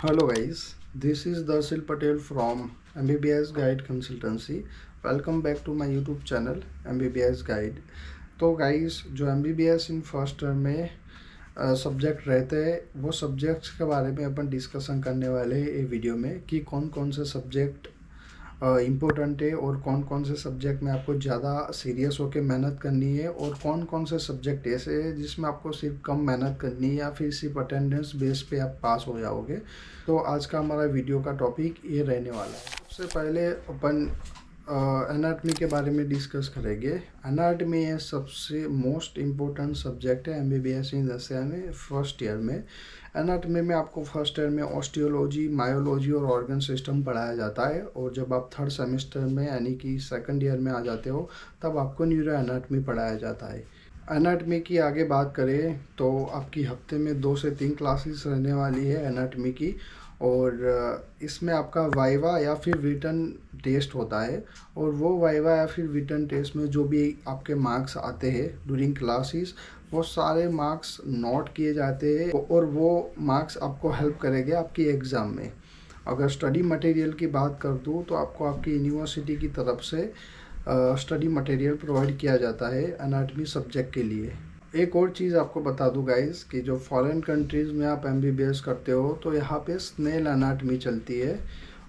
Hello guys, this is Darsil Patel from MBBS Guide Consultancy. Welcome back to my YouTube channel MBBS Guide. तो guys जो MBBS in first term में subject रहते हैं वो subjects के बारे में अपन डिस्कशन करने वाले हैं ये वीडियो में कि कौन कौन से सब्जेक्ट इम्पोर्टेंट है और कौन कौन से सब्जेक्ट में आपको ज़्यादा सीरियस होकर मेहनत करनी है और कौन कौन से सब्जेक्ट ऐसे हैं जिसमें आपको सिर्फ कम मेहनत करनी है या फिर सिर्फ अटेंडेंस बेस पे आप पास हो जाओगे। तो आज का हमारा वीडियो का टॉपिक ये रहने वाला है। सबसे पहले अपन एनाटमी के बारे में डिस्कस करेंगे। एनाटमी है सबसे मोस्ट इम्पोर्टेंट सब्जेक्ट है MBBS इन रसिया में फर्स्ट ईयर में। एनाटमी में आपको फर्स्ट ईयर में ऑस्टियोलॉजी, मायोलॉजी और ऑर्गन सिस्टम पढ़ाया जाता है और जब आप थर्ड सेमेस्टर में यानी कि सेकंड ईयर में आ जाते हो तब आपको न्यूरो एनाटमी पढ़ाया जाता है। एनाटमी की आगे बात करें तो आपकी हफ्ते में 2 से 3 क्लासेस रहने वाली है एनाटमी की और इसमें आपका वाइवा या फिर रिटन टेस्ट होता है और वो वाइवा या फिर रिटन टेस्ट में जो भी आपके मार्क्स आते हैं ड्यूरिंग क्लासेस वो सारे मार्क्स नोट किए जाते हैं और वो मार्क्स आपको हेल्प करेंगे आपकी एग्ज़ाम में। अगर स्टडी मटेरियल की बात कर दूँ तो आपको आपकी यूनिवर्सिटी की तरफ से स्टडी मटेरियल प्रोवाइड किया जाता है एनाटमी सब्जेक्ट के लिए। एक और चीज़ आपको बता दूं गाइस कि जो फॉरेन कंट्रीज़ में आप MBBS करते हो तो यहाँ पे स्नेल एनाटमी चलती है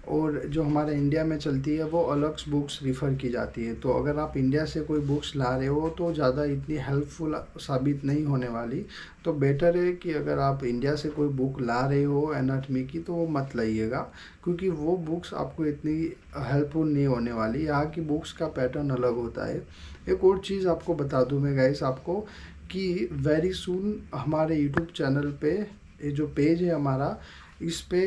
और जो हमारे इंडिया में चलती है वो अलग बुक्स रिफ़र की जाती है। तो अगर आप इंडिया से कोई बुक्स ला रहे हो तो ज़्यादा इतनी हेल्पफुल साबित नहीं होने वाली। तो बेटर है कि अगर आप इंडिया से कोई बुक ला रहे हो एनाटमी की तो वो मत लाइएगा क्योंकि वो बुक्स आपको इतनी हेल्पफुल नहीं होने वाली। यहाँ की बुक्स का पैटर्न अलग होता है। एक और चीज़ आपको बता दूँ मैं गाइस आपको कि वेरी सून हमारे यूट्यूब चैनल पे ये जो पेज है हमारा इस पे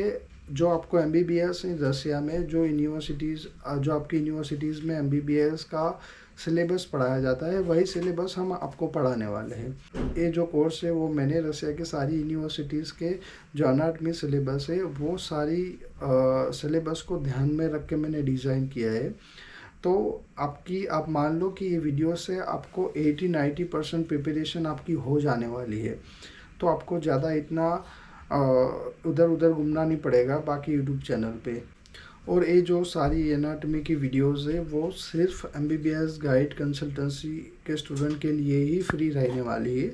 जो आपको MBBS रसिया में जो यूनिवर्सिटीज़ जो आपकी यूनिवर्सिटीज़ में MBBS का सिलेबस पढ़ाया जाता है वही सिलेबस हम आपको पढ़ाने वाले हैं। ये जो कोर्स है वो मैंने रसिया के सारी यूनिवर्सिटीज़ के जो एनाटमी सिलेबस है वो सारी सिलेबस को ध्यान में रख के मैंने डिज़ाइन किया है। तो आप मान लो कि ये वीडियो से आपको 80-90% प्रिपरेशन आपकी हो जाने वाली है। तो आपको ज़्यादा इतना उधर उधर घूमना नहीं पड़ेगा बाकी यूट्यूब चैनल पे। और ये जो सारी एनाटमी की वीडियोस है वो सिर्फ MBBS गाइड कंसल्टेंसी के स्टूडेंट के लिए ही फ्री रहने वाली है।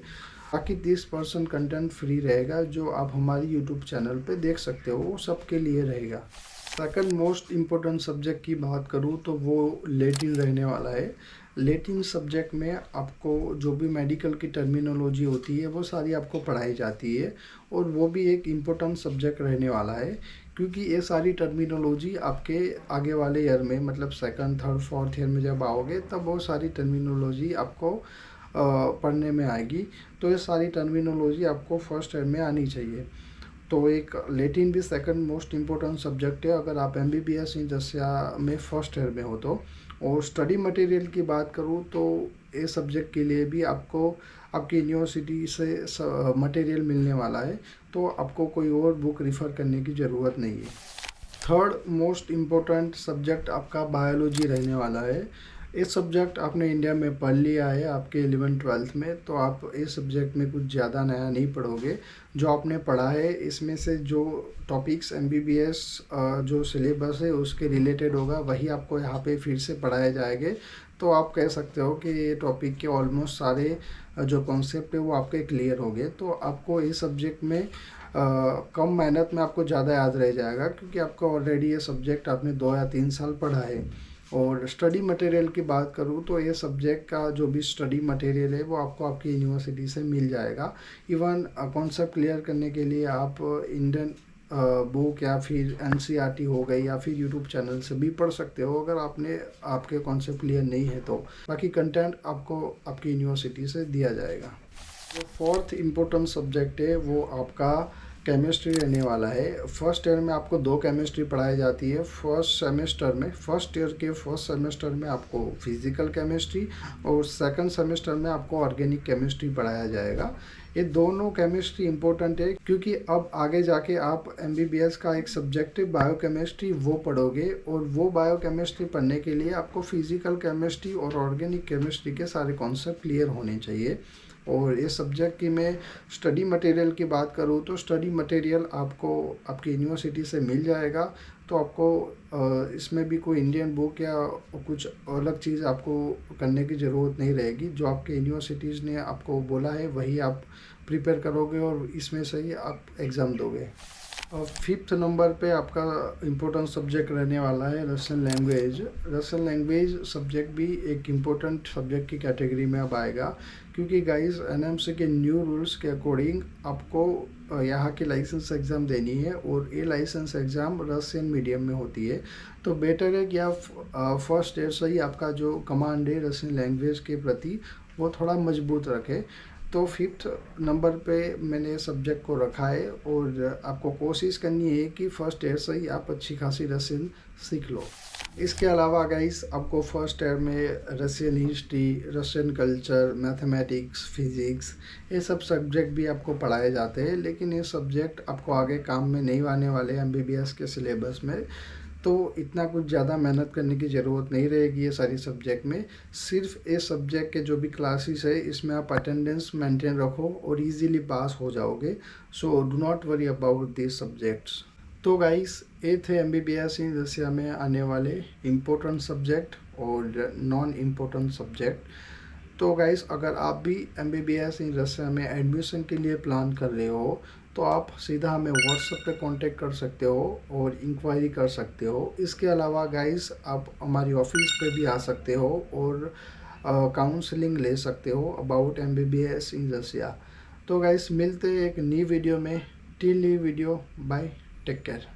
बाकी 30% कंटेंट फ्री रहेगा जो आप हमारी यूट्यूब चैनल पे देख सकते हो वो सबके लिए रहेगा। सेकंड मोस्ट इम्पोर्टेंट सब्जेक्ट की बात करूँ तो वो लैटिन रहने वाला है। लैटिन सब्जेक्ट में आपको जो भी मेडिकल की टर्मिनोलॉजी होती है वो सारी आपको पढ़ाई जाती है और वो भी एक इम्पोर्टेंट सब्जेक्ट रहने वाला है क्योंकि ये सारी टर्मिनोलॉजी आपके आगे वाले ईयर में मतलब सेकंड, थर्ड, फोर्थ ईयर में जब आओगे तब वो सारी टर्मिनोलॉजी आपको पढ़ने में आएगी। तो ये सारी टर्मिनोलॉजी आपको फर्स्ट ईयर में आनी चाहिए। तो एक लैटिन भी सेकंड मोस्ट इम्पोर्टेंट सब्जेक्ट है अगर आप MBBS इन रसिया में फर्स्ट ईयर में हो तो। और स्टडी मटेरियल की बात करूँ तो ये सब्जेक्ट के लिए भी आपको आपकी यूनिवर्सिटी से मटेरियल मिलने वाला है तो आपको कोई और बुक रिफ़र करने की ज़रूरत नहीं है। थर्ड मोस्ट इम्पोर्टेंट सब्जेक्ट आपका बायोलॉजी रहने वाला है। इस सब्जेक्ट आपने इंडिया में पढ़ लिया है आपके 11th-12th में तो आप इस सब्जेक्ट में कुछ ज़्यादा नया नहीं पढ़ोगे। जो आपने पढ़ा है इसमें से जो टॉपिक्स MBBS जो सिलेबस है उसके रिलेटेड होगा वही आपको यहाँ पे फिर से पढ़ाए जाएंगे। तो आप कह सकते हो कि ये टॉपिक के ऑलमोस्ट सारे जो कॉन्सेप्ट है वो आपके क्लियर हो गए। तो आपको इस सब्जेक्ट में कम मेहनत में आपको ज़्यादा याद रह जाएगा क्योंकि आपका ऑलरेडी ये सब्जेक्ट आपने 2 या 3 साल पढ़ा है। और स्टडी मटेरियल की बात करूँ तो ये सब्जेक्ट का जो भी स्टडी मटेरियल है वो आपको आपकी यूनिवर्सिटी से मिल जाएगा। इवन कॉन्सेप्ट क्लियर करने के लिए आप इंडियन बुक या फिर NCERT हो गई या फिर यूट्यूब चैनल से भी पढ़ सकते हो अगर आपके कॉन्सेप्ट क्लियर नहीं है तो। बाकी कंटेंट आपको आपकी यूनिवर्सिटी से दिया जाएगा। जो फोर्थ इम्पोर्टेंट सब्जेक्ट है वो आपका केमिस्ट्री रहने वाला है। फर्स्ट ईयर में आपको 2 केमिस्ट्री पढ़ाई जाती है। फर्स्ट ईयर के फर्स्ट सेमेस्टर में आपको फिजिकल केमिस्ट्री और सेकंड सेमेस्टर में आपको ऑर्गेनिक केमिस्ट्री पढ़ाया जाएगा। ये दोनों केमिस्ट्री इंपॉर्टेंट है क्योंकि अब आगे जाके आप MBBS का एक सब्जेक्ट है बायोकेमिस्ट्री वो पढ़ोगे और वो बायोकेमिस्ट्री पढ़ने के लिए आपको फिजिकल केमिस्ट्री और ऑर्गेनिक केमिस्ट्री के सारे कॉन्सेप्ट क्लियर होने चाहिए। और इस सब्जेक्ट की मैं स्टडी मटेरियल की बात करूँ तो स्टडी मटेरियल आपको आपकी यूनिवर्सिटी से मिल जाएगा। तो आपको इसमें भी कोई इंडियन बुक या कुछ अलग चीज़ आपको करने की ज़रूरत नहीं रहेगी। जो आपके यूनिवर्सिटीज़ ने आपको बोला है वही आप प्रिपेयर करोगे और इसमें से ही आप एग्ज़ाम दोगे। और फिफ्थ नंबर पे आपका इम्पोर्टेंट सब्जेक्ट रहने वाला है Russian language. Russian language subject भी एक इम्पोर्टेंट सब्जेक्ट की कैटेगरी में अब आएगा, क्योंकि गाइस एनएमसी के न्यू रूल्स के अकॉर्डिंग आपको यहाँ की लाइसेंस एग्ज़ाम देनी है और ये लाइसेंस एग्ज़ाम रशियन मीडियम में होती है। तो बेटर है कि आप फर्स्ट ईयर से ही आपका जो कमांड है रशियन लैंग्वेज के प्रति वो थोड़ा मजबूत रखें। तो फिफ्थ नंबर पे मैंने सब्जेक्ट को रखा है और आपको कोशिश करनी है कि फर्स्ट ईयर से ही आप अच्छी खासी रशियन सीख लो। इसके अलावा गाइस आपको फर्स्ट ईयर में Russian history, Russian culture, mathematics, physics ये सब सब्जेक्ट भी आपको पढ़ाए जाते हैं, लेकिन ये सब्जेक्ट आपको आगे काम में नहीं आने वाले एमबीबीएस के सिलेबस में। तो इतना कुछ ज़्यादा मेहनत करने की ज़रूरत नहीं रहेगी ये सारी सब्जेक्ट में। सिर्फ ये सब्जेक्ट के जो भी क्लासेस है इसमें आप अटेंडेंस मेंटेन रखो और इजीली पास हो जाओगे। So do not worry about this subjects. तो गाइस ये थे एमबीबीएस इन रशिया में आने वाले इम्पोर्टेंट सब्जेक्ट और नॉन इम्पोर्टेंट सब्जेक्ट। तो गाइस अगर आप भी एमबीबीएस इन रशिया में एडमिशन के लिए प्लान कर रहे हो तो आप सीधा हमें व्हाट्सएप पे कांटेक्ट कर सकते हो और इंक्वायरी कर सकते हो। इसके अलावा गाइस आप हमारी ऑफिस पे भी आ सकते हो और काउंसलिंग ले सकते हो अबाउट एमबीबीएस इन रशिया। तो गाइस मिलते हैं एक नई वीडियो में। Till new video, bye, take care.